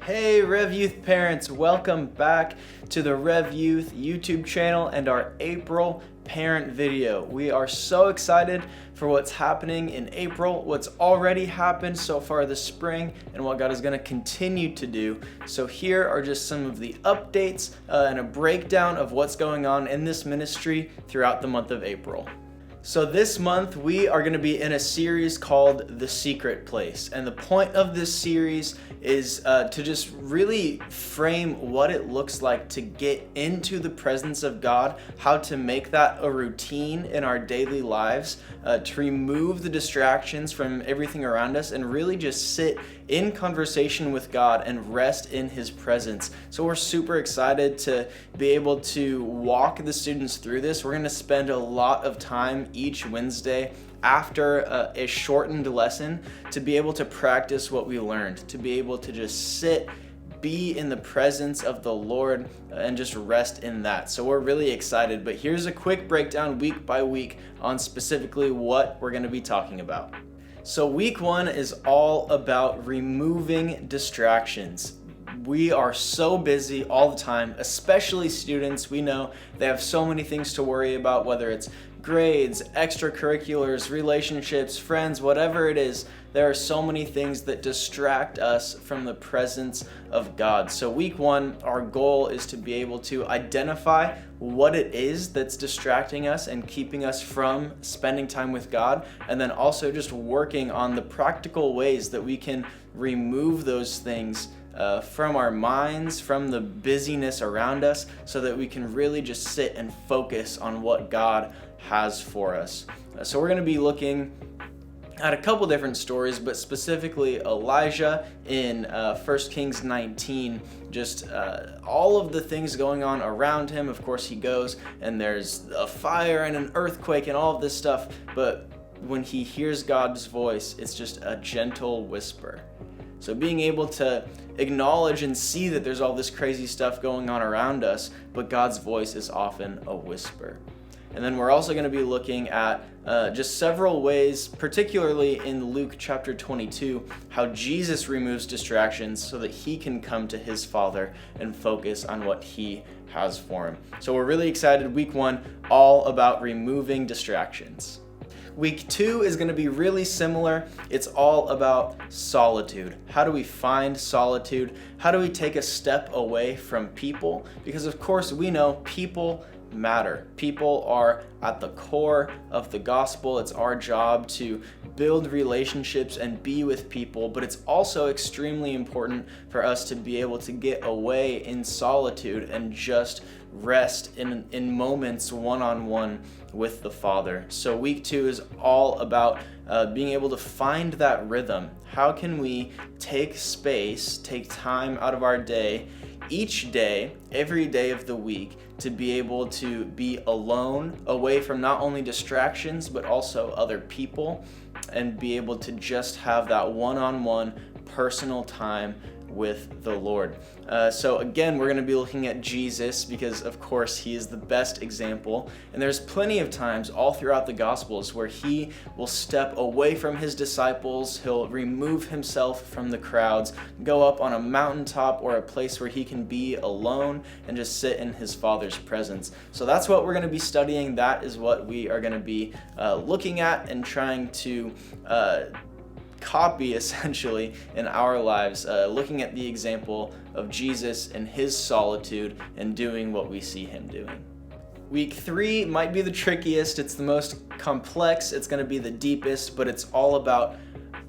Hey Rev Youth parents, welcome back to the Rev Youth YouTube channel and our April parent video. We are so excited for what's happening in April, what's already happened so far this spring, and what God is going to continue to do. So here are just some of the updates and a breakdown of what's going on in this ministry throughout the month of April. So this month we are going to be in a series called The Secret Place, and the point of this series is to just really frame what it looks like to get into the presence of God, how to make that a routine in our daily lives, to remove the distractions from everything around us and really just sit in conversation with God and rest in His presence. So we're super excited to be able to walk the students through this. We're going to spend a lot of time each Wednesday after a shortened lesson to be able to practice what we learned, to be able to just sit, be in the presence of the Lord and just rest in that. So we're really excited, but here's a quick breakdown week by week on specifically what we're going to be talking about. So week 1 is all about removing distractions. We are so busy all the time, especially students. We know they have so many things to worry about, whether it's grades, extracurriculars, relationships, friends, whatever it is. There are so many things that distract us from the presence of God. So week 1, our goal is to be able to identify what it is that's distracting us and keeping us from spending time with God, and then also just working on the practical ways that we can remove those things from our minds, from the busyness around us, so that we can really just sit and focus on what God has for us. So we're going to be looking at a couple different stories, but specifically Elijah in 1 Kings 19, just all of the things going on around him. Of course, he goes and there's a fire and an earthquake and all of this stuff, but when he hears God's voice, it's just a gentle whisper. So being able to acknowledge and see that there's all this crazy stuff going on around us, but God's voice is often a whisper. And then we're also going to be looking at just several ways, particularly in Luke chapter 22, how Jesus removes distractions so that he can come to his Father and focus on what he has for him. So we're really excited. Week 1, all about removing distractions. Week 2 is going to be really similar. It's all about solitude. How do we find solitude? How do we take a step away from people? Because of course we know people matter. People are at the core of the gospel. It's our job to build relationships and be with people, but it's also extremely important for us to be able to get away in solitude and just rest in moments one-on-one with the Father. So week 2 is all about being able to find that rhythm. How can we take space, take time out of our day, each day, every day of the week, to be able to be alone, away from not only distractions, but also other people, and be able to just have that one-on-one personal time with the Lord. So again, we're going to be looking at Jesus because of course he is the best example, and there's plenty of times all throughout the Gospels where he will step away from his disciples, he'll remove himself from the crowds, go up on a mountaintop or a place where he can be alone and just sit in his Father's presence. So that's what we're going to be studying. That is what we are going to be looking at and trying to copy essentially in our lives, looking at the example of Jesus and his solitude and doing what we see him doing. Week 3 might be the trickiest, it's the most complex, it's going to be the deepest, but it's all about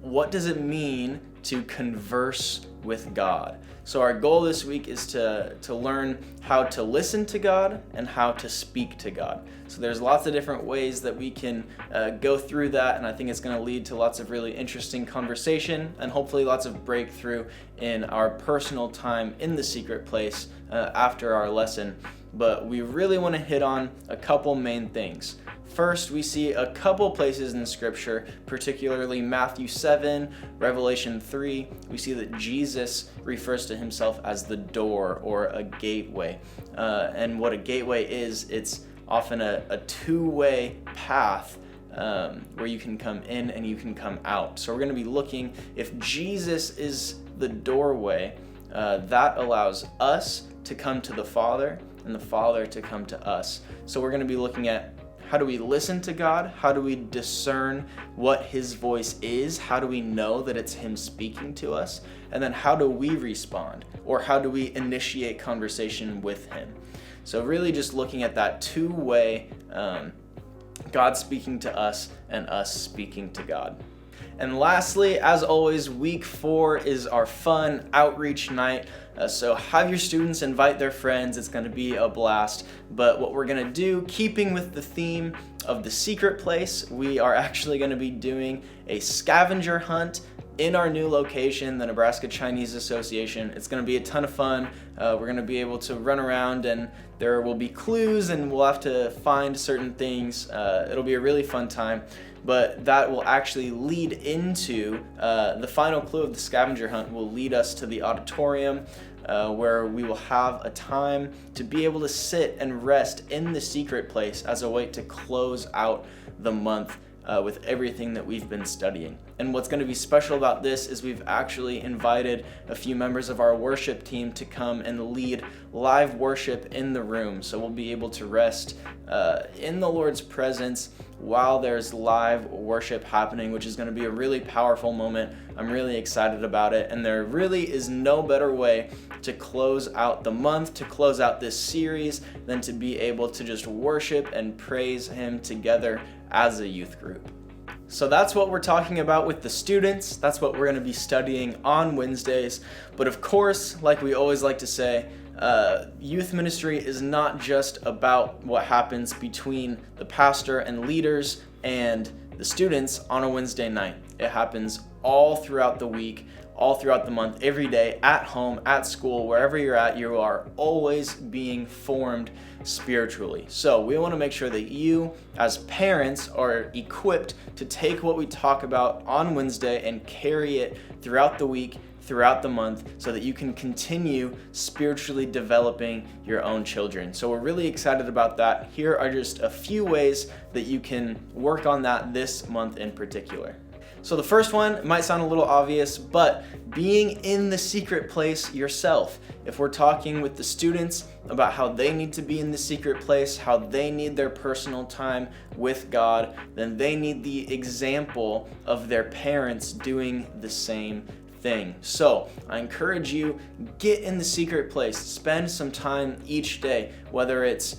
what does it mean to converse with God. So our goal this week is to learn how to listen to God and how to speak to God. So there's lots of different ways that we can go through that, and I think it's going to lead to lots of really interesting conversation and hopefully lots of breakthrough in our personal time in the secret place after our lesson. But we really want to hit on a couple main things. First, we see a couple places in Scripture, particularly Matthew 7, Revelation 3. We see that Jesus refers to himself as the door or a gateway. And what a gateway is, it's often a two-way path where you can come in and you can come out. So we're going to be looking, if Jesus is the doorway, that allows us to come to the Father and the Father to come to us. So we're going to be looking at how do we listen to God? How do we discern what His voice is? How do we know that it's Him speaking to us? And then how do we respond? Or how do we initiate conversation with Him? So really just looking at that two-way, God speaking to us and us speaking to God. And lastly, as always, week 4 is our fun outreach night. So have your students invite their friends. It's going to be a blast. But what we're going to do, keeping with the theme of the secret place, we are actually going to be doing a scavenger hunt in our new location, the Nebraska Chinese Association. It's going to be a ton of fun. We're going to be able to run around and there will be clues and we'll have to find certain things. It'll be a really fun time, but that will actually lead into the final clue of the scavenger hunt will lead us to the auditorium where we will have a time to be able to sit and rest in the secret place as a way to close out the month with everything that we've been studying. And what's going to be special about this is we've actually invited a few members of our worship team to come and lead live worship in the room. So we'll be able to rest in the Lord's presence while there's live worship happening, which is going to be a really powerful moment. I'm really excited about it. And there really is no better way to close out the month, to close out this series, than to be able to just worship and praise Him together as a youth group. So that's what we're talking about with the students. That's what we're going to be studying on Wednesdays. But of course, like we always like to say, youth ministry is not just about what happens between the pastor and leaders and the students on a Wednesday night. It happens all throughout the week, all throughout the month, every day, at home, at school, wherever you're at, you are always being formed spiritually. So we want to make sure that you, as parents, are equipped to take what we talk about on Wednesday and carry it throughout the week, throughout the month, so that you can continue spiritually developing your own children. So we're really excited about that. Here are just a few ways that you can work on that this month in particular. So the first one might sound a little obvious, but being in the secret place yourself. If we're talking with the students about how they need to be in the secret place, how they need their personal time with God, then they need the example of their parents doing the same thing. So I encourage you, get in the secret place, spend some time each day, whether it's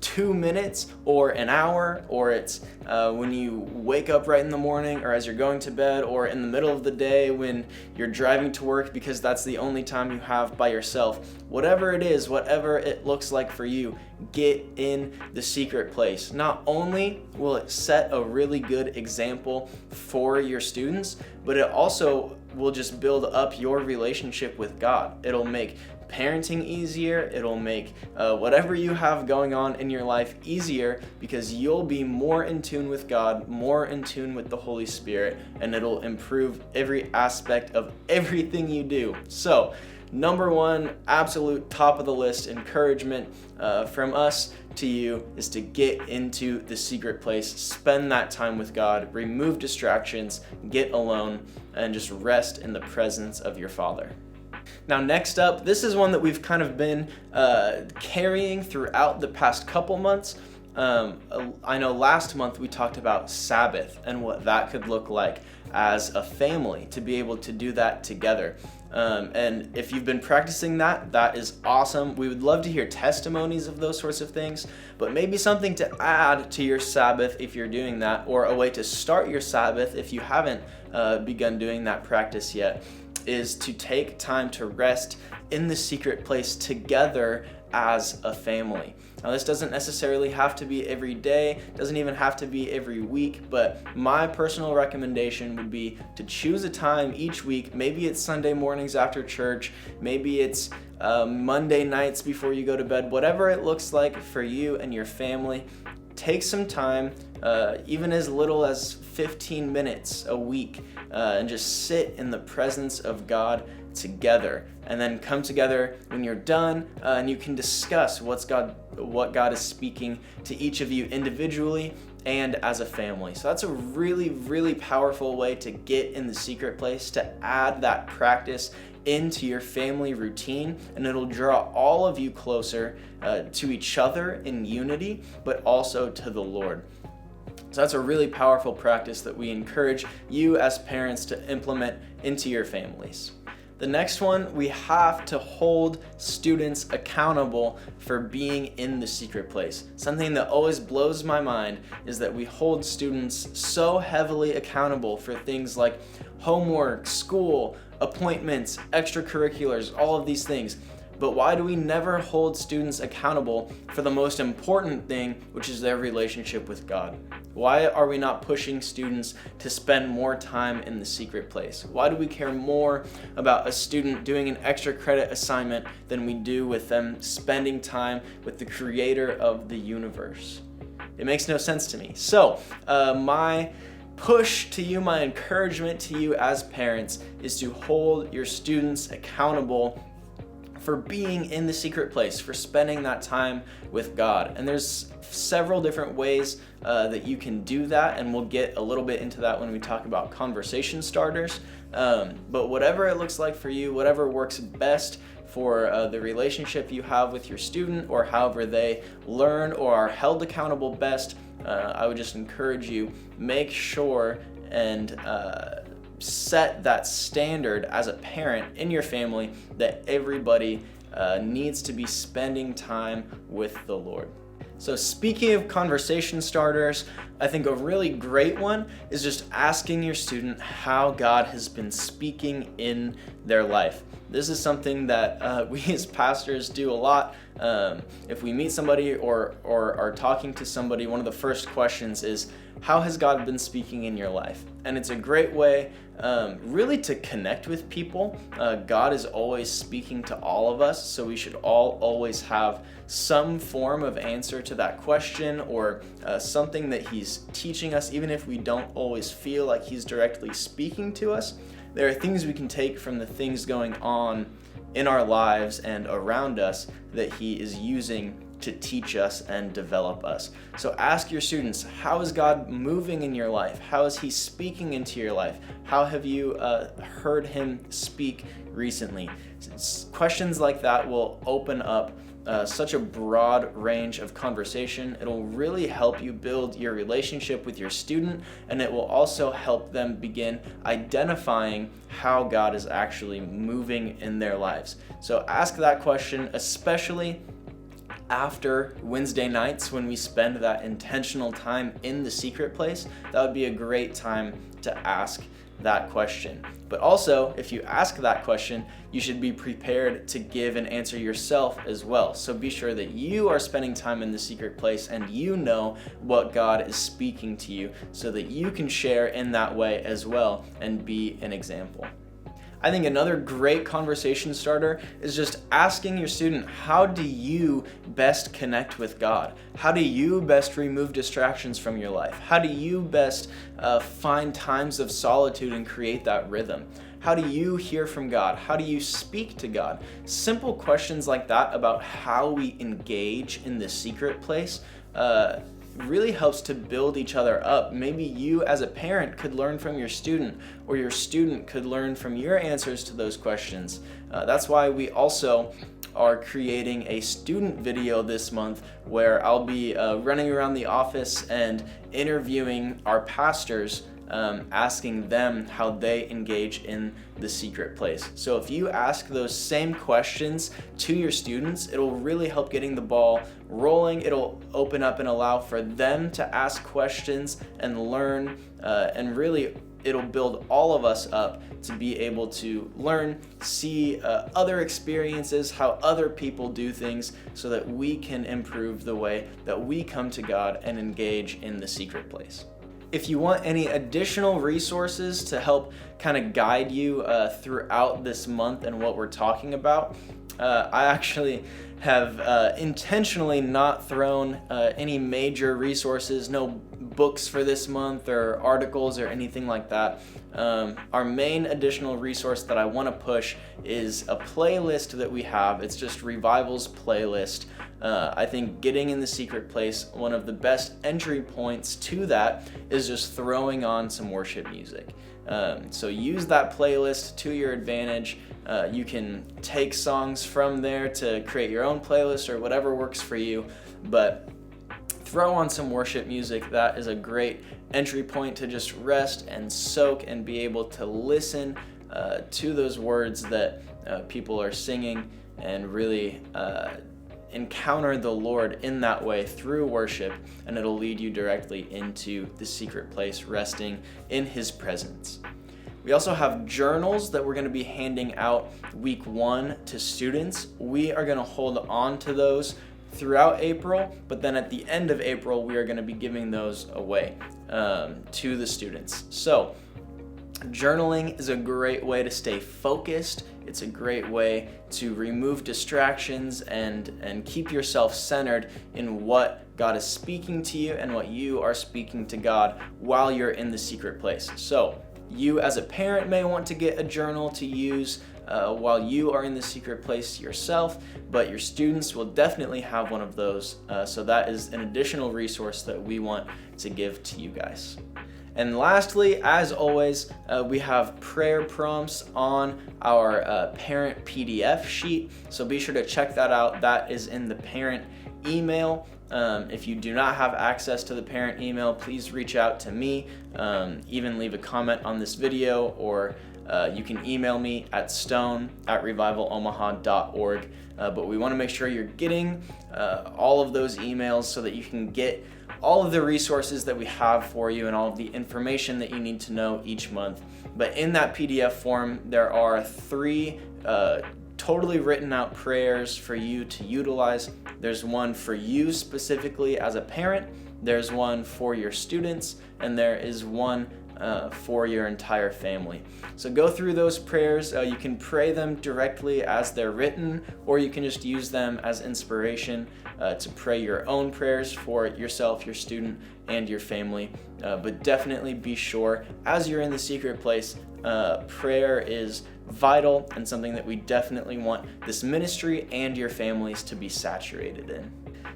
2 minutes or an hour, or it's when you wake up right in the morning, or as you're going to bed, or in the middle of the day when you're driving to work because that's the only time you have by yourself. Whatever it is, whatever it looks like for you, get in the secret place. Not only will it set a really good example for your students, but it also will just build up your relationship with God. It'll make parenting easier. It'll make whatever you have going on in your life easier, because you'll be more in tune with God, more in tune with the Holy Spirit, and it'll improve every aspect of everything you do. So, number one, absolute top of the list encouragement from us to you is to get into the secret place, spend that time with God, remove distractions, get alone, and just rest in the presence of your Father. Now, next up, this is one that we've kind of been carrying throughout the past couple months. I know last month we talked about Sabbath and what that could look like as a family, to be able to do that together. And if you've been practicing that, that is awesome. We would love to hear testimonies of those sorts of things, but maybe something to add to your Sabbath if you're doing that, or a way to start your Sabbath if you haven't begun doing that practice yet, is to take time to rest in the secret place together as a family. Now, this doesn't necessarily have to be every day, doesn't even have to be every week, but my personal recommendation would be to choose a time each week. Maybe it's Sunday mornings after church, maybe it's Monday nights before you go to bed, whatever it looks like for you and your family. Take some time, even as little as 15 minutes a week, and just sit in the presence of God together, and then come together when you're done, and you can discuss what God is speaking to each of you individually and as a family. So that's a really, really powerful way to get in the secret place, to add that practice into your family routine, and it'll draw all of you closer to each other in unity, but also to the Lord. So that's a really powerful practice that we encourage you as parents to implement into your families. The next one, we have to hold students accountable for being in the secret place. Something that always blows my mind is that we hold students so heavily accountable for things like homework, school, appointments, extracurriculars, all of these things. But why do we never hold students accountable for the most important thing, which is their relationship with God? Why are we not pushing students to spend more time in the secret place? Why do we care more about a student doing an extra credit assignment than we do with them spending time with the creator of the universe? It makes no sense to me. So, my push to you, my encouragement to you as parents is to hold your students accountable for being in the secret place, for spending that time with God. And there's several different ways that you can do that, and we'll get a little bit into that when we talk about conversation starters. But whatever it looks like for you, whatever works best for the relationship you have with your student, or however they learn or are held accountable best, I would just encourage you, make sure and set that standard as a parent in your family that everybody needs to be spending time with the Lord. So speaking of conversation starters, I think a really great one is just asking your student how God has been speaking in their life. This is something that we as pastors do a lot. If we meet somebody or are talking to somebody, one of the first questions is, how has God been speaking in your life? And it's a great way really to connect with people. God is always speaking to all of us, so we should all always have some form of answer to that question, or something that He's teaching us, even if we don't always feel like He's directly speaking to us. There are things we can take from the things going on in our lives and around us that He is using to teach us and develop us. So ask your students, how is God moving in your life? How is He speaking into your life? How have you heard Him speak recently? Questions like that will open up such a broad range of conversation. It'll really help you build your relationship with your student, and it will also help them begin identifying how God is actually moving in their lives. So ask that question, especially after Wednesday nights when we spend that intentional time in the secret place. That would be a great time to ask that question. But also, if you ask that question, you should be prepared to give an answer yourself as well. So be sure that you are spending time in the secret place and you know what God is speaking to you, so that you can share in that way as well and be an example. I think another great conversation starter is just asking your student, how do you best connect with God? How do you best remove distractions from your life? How do you best find times of solitude and create that rhythm? How do you hear from God? How do you speak to God? Simple questions like that about how we engage in the secret place really helps to build each other up. Maybe you as a parent could learn from your student, or your student could learn from your answers to those questions. That's why we also are creating a student video this month where I'll be running around the office and interviewing our pastors, asking them how they engage in the secret place. So if you ask those same questions to your students, it'll really help getting the ball rolling. It'll open up and allow for them to ask questions and learn, and really it'll build all of us up to be able to learn, see other experiences, how other people do things, so that we can improve the way that we come to God and engage in the secret place. If you want any additional resources to help kind of guide you throughout this month and what we're talking about, I actually have intentionally not thrown any major resources, no books for this month or articles or anything like that. Our main additional resource that I want to push is a playlist that we have. It's just Revival's playlist. I think getting in the secret place, one of the best entry points to that is just throwing on some worship music. So use that playlist to your advantage. You can take songs from there to create your own playlist or whatever works for you, but throw on some worship music. That is a great entry point to just rest and soak and be able to listen to those words that people are singing and really encounter the Lord in that way through worship, and it'll lead you directly into the secret place, resting in His presence. We also have journals that we're going to be handing out week 1 to students. We are going to hold on to those throughout April, but then at the end of April, we are going to be giving those away to the students. So journaling is a great way to stay focused. It's a great way to remove distractions and keep yourself centered in what God is speaking to you and what you are speaking to God while you're in the secret place. So you as a parent may want to get a journal to use while you are in the secret place yourself, but your students will definitely have one of those. So that is an additional resource that we want to give to you guys. And lastly, as always, we have prayer prompts on our parent PDF sheet. So be sure to check that out. That is in the parent email. If you do not have access to the parent email, please reach out to me. Even leave a comment on this video, or you can email me at stone@revivalomaha.org. But we want to make sure you're getting all of those emails so that you can get all of the resources that we have for you and all of the information that you need to know each month. But in that PDF form, there are 3 totally written out prayers for you to utilize. There's one for you specifically as a parent, there's one for your students, and there is one for your entire family. So go through those prayers. You can pray them directly as they're written, or you can just use them as inspiration to pray your own prayers for yourself, your student, and your family. But definitely be sure, as you're in the secret place, prayer is vital and something that we definitely want this ministry and your families to be saturated in.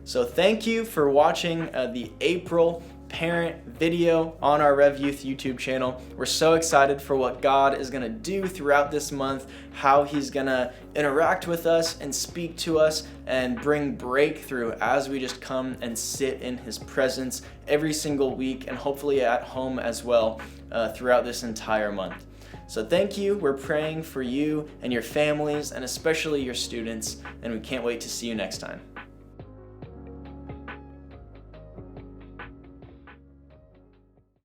So thank you for watching the April parent video on our Rev Youth YouTube channel. We're so excited for what God is going to do throughout this month, how He's going to interact with us and speak to us and bring breakthrough as we just come and sit in His presence every single week, and hopefully at home as well throughout this entire month. So thank you. We're praying for you and your families, and especially your students, and we can't wait to see you next time.